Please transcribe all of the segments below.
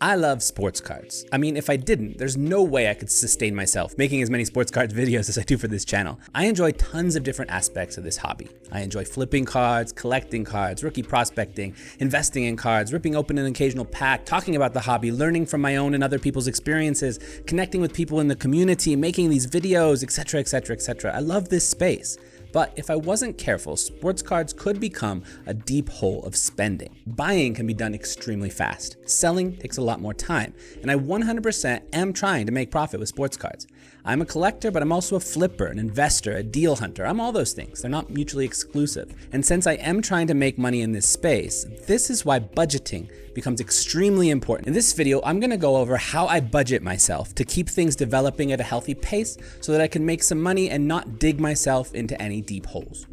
I love sports cards. I mean, if I didn't, there's no way I could sustain myself making as many sports cards videos as I do for this channel. I enjoy tons of different aspects of this hobby. I enjoy flipping cards, collecting cards, rookie prospecting, investing in cards, ripping open an occasional pack, talking about the hobby, learning from my own and other people's experiences, connecting with people in the community, making these videos, etc., etc., etc. I love this space. But if I wasn't careful, sports cards could become a deep hole of spending. Buying can be done extremely fast. Selling takes a lot more time. And I 100% am trying to make profit with sports cards. I'm a collector, but I'm also a flipper, an investor, a deal hunter. I'm all those things. They're not mutually exclusive. And since I am trying to make money in this space, this is why budgeting becomes extremely important. In this video, I'm gonna go over how I budget myself to keep things developing at a healthy pace so that I can make some money and not dig myself into any deep holes.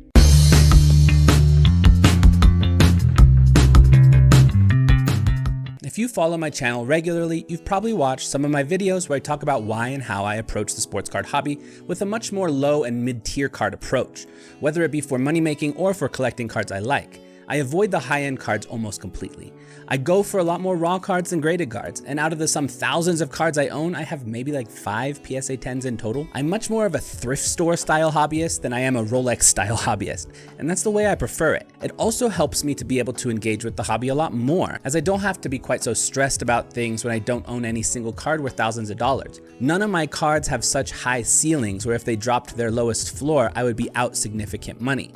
If you follow my channel regularly, you've probably watched some of my videos where I talk about why and how I approach the sports card hobby with a much more low and mid-tier card approach, whether it be for money making or for collecting cards I like. I avoid the high-end cards almost completely. I go for a lot more raw cards than graded cards, and out of the some thousands of cards I own, I have maybe like 5 PSA 10s in total. I'm much more of a thrift store style hobbyist than I am a Rolex style hobbyist, and that's the way I prefer it. It also helps me to be able to engage with the hobby a lot more, as I don't have to be quite so stressed about things when I don't own any single card worth thousands of dollars. None of my cards have such high ceilings where if they dropped to their lowest floor, I would be out significant money.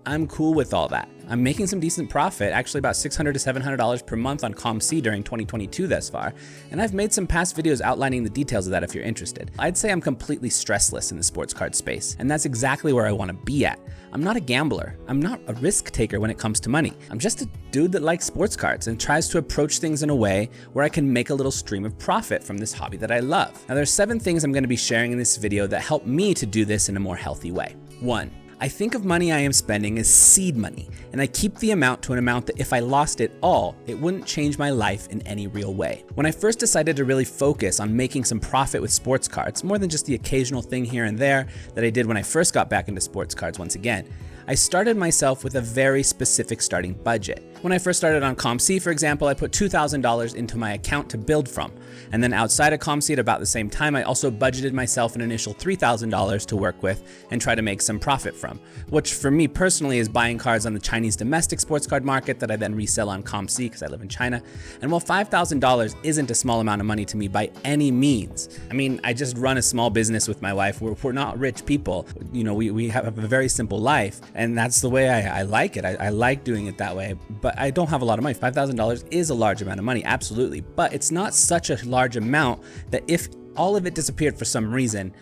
I'm cool with all that. I'm making some decent profit, actually about $600 to $700 per month on ComC during 2022 thus far, and I've made some past videos outlining the details of that if you're interested. I'd say I'm completely stressless in the sports card space, and that's exactly where I want to be at. I'm not a gambler. I'm not a risk taker when it comes to money. I'm just a dude that likes sports cards and tries to approach things in a way where I can make a little stream of profit from this hobby that I love. Now there's 7 things I'm going to be sharing in this video that help me to do this in a more healthy way. 1. I think of money I am spending as seed money, and I keep the amount to an amount that if I lost it all, it wouldn't change my life in any real way. When I first decided to really focus on making some profit with sports cards, more than just the occasional thing here and there that I did when I first got back into sports cards once again, I started myself with a very specific starting budget. When I first started on ComC, for example, I put $2,000 into my account to build from. And then outside of ComC at about the same time, I also budgeted myself an initial $3,000 to work with and try to make some profit from, which for me personally is buying cards on the Chinese domestic sports card market that I then resell on ComC because I live in China. And while $5,000 isn't a small amount of money to me by any means, I mean, I just run a small business with my wife. We're not rich people. You know, we have a very simple life. And that's the way I like it. I like doing it that way, but I don't have a lot of money. $5,000 is a large amount of money, absolutely. But it's not such a large amount that if all of it disappeared for some reason,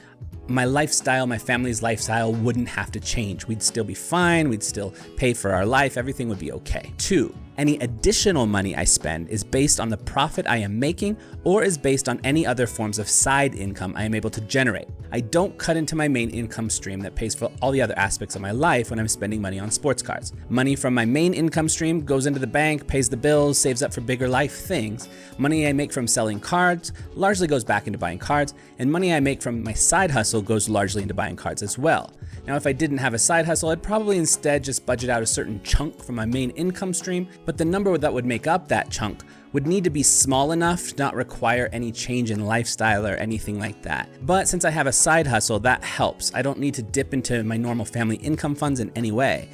my lifestyle, my family's lifestyle wouldn't have to change. We'd still be fine. We'd still pay for our life. Everything would be okay. 2, any additional money I spend is based on the profit I am making or is based on any other forms of side income I am able to generate. I don't cut into my main income stream that pays for all the other aspects of my life when I'm spending money on sports cards. Money from my main income stream goes into the bank, pays the bills, saves up for bigger life things. Money I make from selling cards largely goes back into buying cards, and money I make from my side hustle goes largely into buying cards as well. Now, if I didn't have a side hustle, I'd probably instead just budget out a certain chunk from my main income stream, but the number that would make up that chunk would need to be small enough to not require any change in lifestyle or anything like that. But since I have a side hustle, that helps. I don't need to dip into my normal family income funds in any way.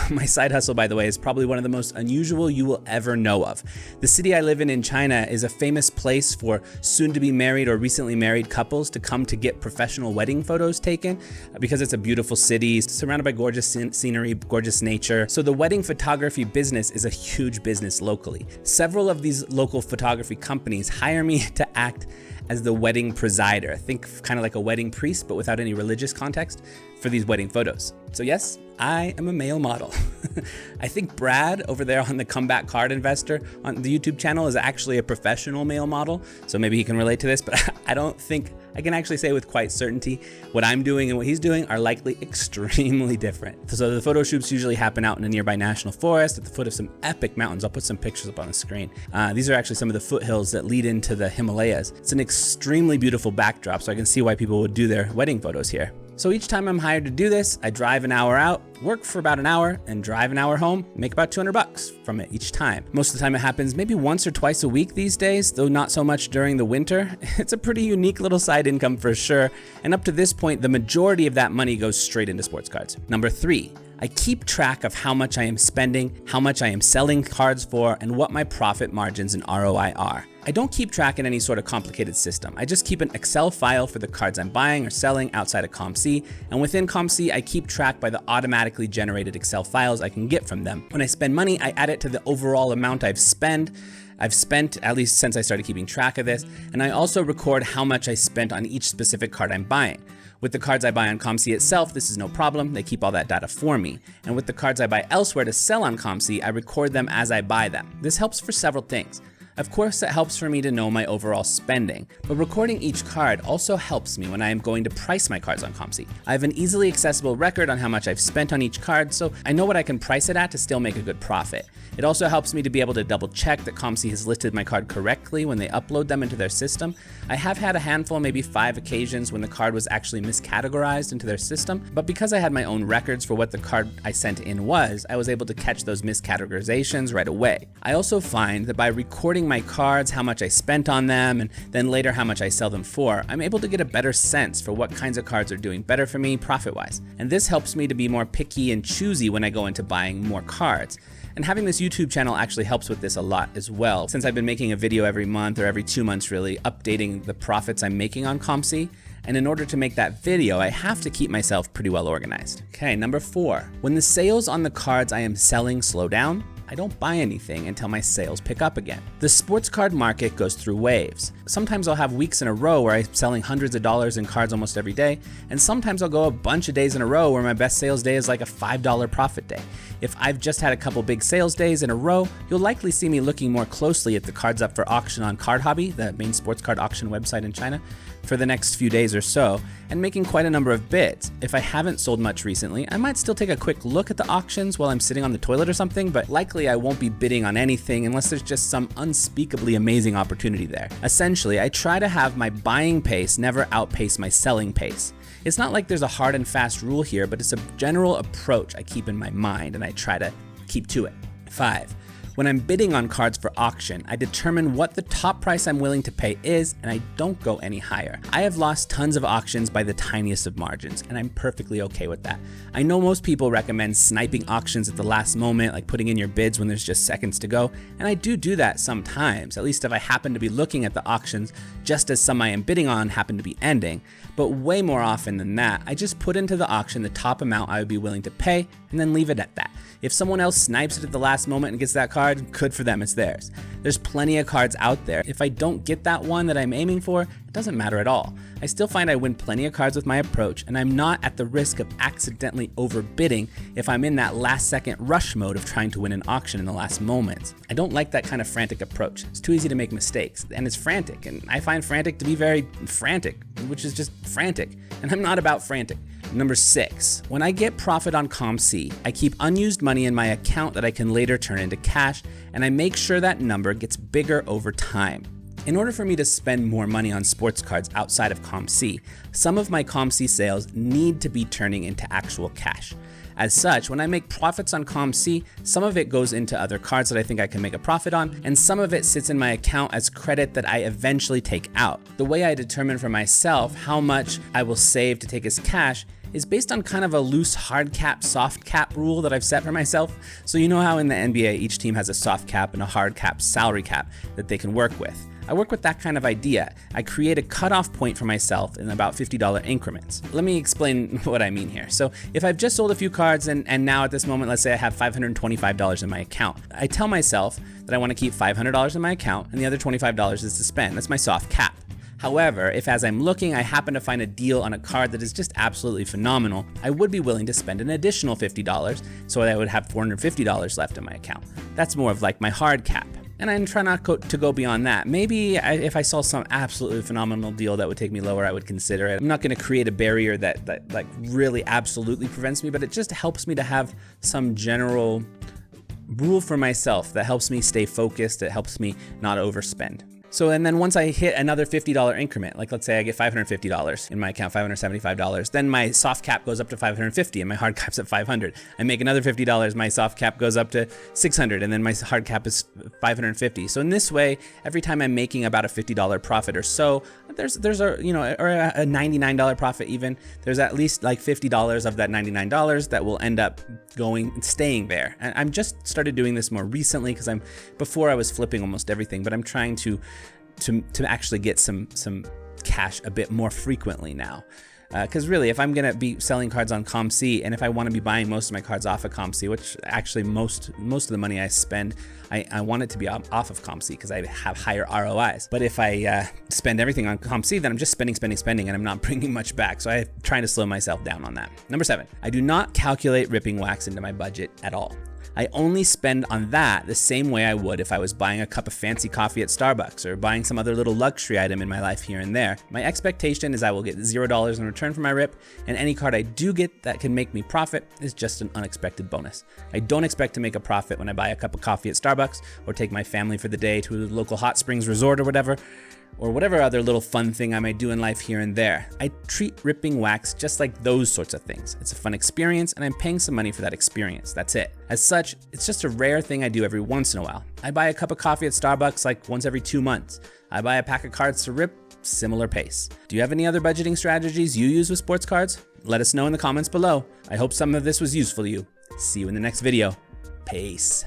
My side hustle, by the way, is probably one of the most unusual you will ever know of. The city I live in China is a famous place for soon-to-be married or recently married couples to come to get professional wedding photos taken because it's a beautiful city surrounded by gorgeous scenery, gorgeous nature. So the wedding photography business is a huge business locally. Several of these local photography companies hire me to act as the wedding presider. Think kind of like a wedding priest, but without any religious context for these wedding photos. So yes, I am a male model. I think Brad over there on the Comeback Card Investor on the YouTube channel is actually a professional male model. So maybe he can relate to this, but I don't think I can actually say with quite certainty what I'm doing and what he's doing are likely extremely different. So the photo shoots usually happen out in a nearby national forest at the foot of some epic mountains. I'll put some pictures up on the screen. These are actually some of the foothills that lead into the Himalayas. It's an extremely beautiful backdrop, so I can see why people would do their wedding photos here. So each time I'm hired to do this, I drive an hour out, work for about an hour, and drive an hour home, make about $200 from it each time. Most of the time it happens maybe once or twice a week these days, though not so much during the winter. It's a pretty unique little side income for sure, and up to this point, the majority of that money goes straight into sports cards. Number 3, I keep track of how much I am spending, how much I am selling cards for, and what my profit margins and ROI are. I don't keep track in any sort of complicated system. I just keep an Excel file for the cards I'm buying or selling outside of ComC, and within ComC, I keep track by the automatically generated Excel files I can get from them. When I spend money, I add it to the overall amount I've spent, at least since I started keeping track of this, and I also record how much I spent on each specific card I'm buying. With the cards I buy on ComC itself, this is no problem. They keep all that data for me. And with the cards I buy elsewhere to sell on ComC, I record them as I buy them. This helps for several things. Of course, it helps for me to know my overall spending, but recording each card also helps me when I am going to price my cards on ComC. I have an easily accessible record on how much I've spent on each card, so I know what I can price it at to still make a good profit. It also helps me to be able to double check that ComC has listed my card correctly when they upload them into their system. I have had a handful, maybe 5 occasions when the card was actually miscategorized into their system, but because I had my own records for what the card I sent in was, I was able to catch those miscategorizations right away. I also find that by recording my cards, how much I spent on them, and then later how much I sell them for, I'm able to get a better sense for what kinds of cards are doing better for me profit-wise. And this helps me to be more picky and choosy when I go into buying more cards. And having this YouTube channel actually helps with this a lot as well, since I've been making a video every month or every 2 months really, updating the profits I'm making on ComC. And in order to make that video, I have to keep myself pretty well organized. Okay, number 4, when the sales on the cards I am selling slow down, I don't buy anything until my sales pick up again. The sports card market goes through waves. Sometimes I'll have weeks in a row where I'm selling hundreds of dollars in cards almost every day, and sometimes I'll go a bunch of days in a row where my best sales day is like a $5 profit day. If I've just had a couple big sales days in a row, you'll likely see me looking more closely at the cards up for auction on Card Hobby, the main sports card auction website in China, for the next few days or so, and making quite a number of bids. If I haven't sold much recently, I might still take a quick look at the auctions while I'm sitting on the toilet or something, but likely I won't be bidding on anything unless there's just some unspeakably amazing opportunity there. Essentially, I try to have my buying pace never outpace my selling pace. It's not like there's a hard and fast rule here, but it's a general approach I keep in my mind and I try to keep to it. 5. When I'm bidding on cards for auction, I determine what the top price I'm willing to pay is, and I don't go any higher. I have lost tons of auctions by the tiniest of margins, and I'm perfectly okay with that. I know most people recommend sniping auctions at the last moment, like putting in your bids when there's just seconds to go, and I do that sometimes, at least if I happen to be looking at the auctions just as some I am bidding on happen to be ending. But way more often than that, I just put into the auction the top amount I would be willing to pay, and then leave it at that. If someone else snipes it at the last moment and gets that card, good for them, it's theirs. There's plenty of cards out there. If I don't get that one that I'm aiming for, it doesn't matter at all. I still find I win plenty of cards with my approach, and I'm not at the risk of accidentally overbidding if I'm in that last second rush mode of trying to win an auction in the last moments. I don't like that kind of frantic approach. It's too easy to make mistakes, and it's frantic, and I find frantic to be very frantic, which is just frantic, and I'm not about frantic. Number 6, when I get profit on ComC, I keep unused money in my account that I can later turn into cash, and I make sure that number gets bigger over time. In order for me to spend more money on sports cards outside of ComC, some of my ComC sales need to be turning into actual cash. As such, when I make profits on ComC, some of it goes into other cards that I think I can make a profit on, and some of it sits in my account as credit that I eventually take out. The way I determine for myself how much I will save to take as cash is based on kind of a loose hard cap, soft cap rule that I've set for myself. So you know how in the NBA, each team has a soft cap and a hard cap salary cap that they can work with. I work with that kind of idea. I create a cutoff point for myself in about $50 increments. Let me explain what I mean here. So if I've just sold a few cards and now at this moment, let's say I have $525 in my account, I tell myself that I want to keep $500 in my account and the other $25 is to spend. That's my soft cap. However, if as I'm looking, I happen to find a deal on a card that is just absolutely phenomenal, I would be willing to spend an additional $50 so that I would have $450 left in my account. That's more of like my hard cap. And I try not to go beyond that. Maybe if I saw some absolutely phenomenal deal that would take me lower, I would consider it. I'm not going to create a barrier that like really absolutely prevents me, but it just helps me to have some general rule for myself that helps me stay focused. It helps me not overspend. So, and then once I hit another $50 increment, like let's say I get $550 in my account, $575, then my soft cap goes up to $550 and my hard cap's at $500. I make another $50, my soft cap goes up to $600 and then my hard cap is $550. So in this way, every time I'm making about a $50 profit or so, there's a, you know, or a $99 profit even, there's at least like $50 of that $99 that will end up staying there. And I'm just started doing this more recently because before I was flipping almost everything, but I'm trying to actually get some cash a bit more frequently now. Because really, if I'm gonna be selling cards on ComC, and if I want to be buying most of my cards off of ComC, which actually most of the money I spend, I want it to be off of ComC because I have higher ROIs. But if I spend everything on ComC, then I'm just spending, and I'm not bringing much back. So I'm trying to slow myself down on that. Number 7, I do not calculate ripping wax into my budget at all. I only spend on that the same way I would if I was buying a cup of fancy coffee at Starbucks or buying some other little luxury item in my life here and there. My expectation is I will get $0 in return for my rip, and any card I do get that can make me profit is just an unexpected bonus. I don't expect to make a profit when I buy a cup of coffee at Starbucks or take my family for the day to a local hot springs resort or whatever other little fun thing I might do in life here and there. I treat ripping wax just like those sorts of things. It's a fun experience and I'm paying some money for that experience. That's it. As such, it's just a rare thing I do every once in a while. I buy a cup of coffee at Starbucks like once every 2 months. I buy a pack of cards to rip, similar pace. Do you have any other budgeting strategies you use with sports cards? Let us know in the comments below. I hope some of this was useful to you. See you in the next video. Peace.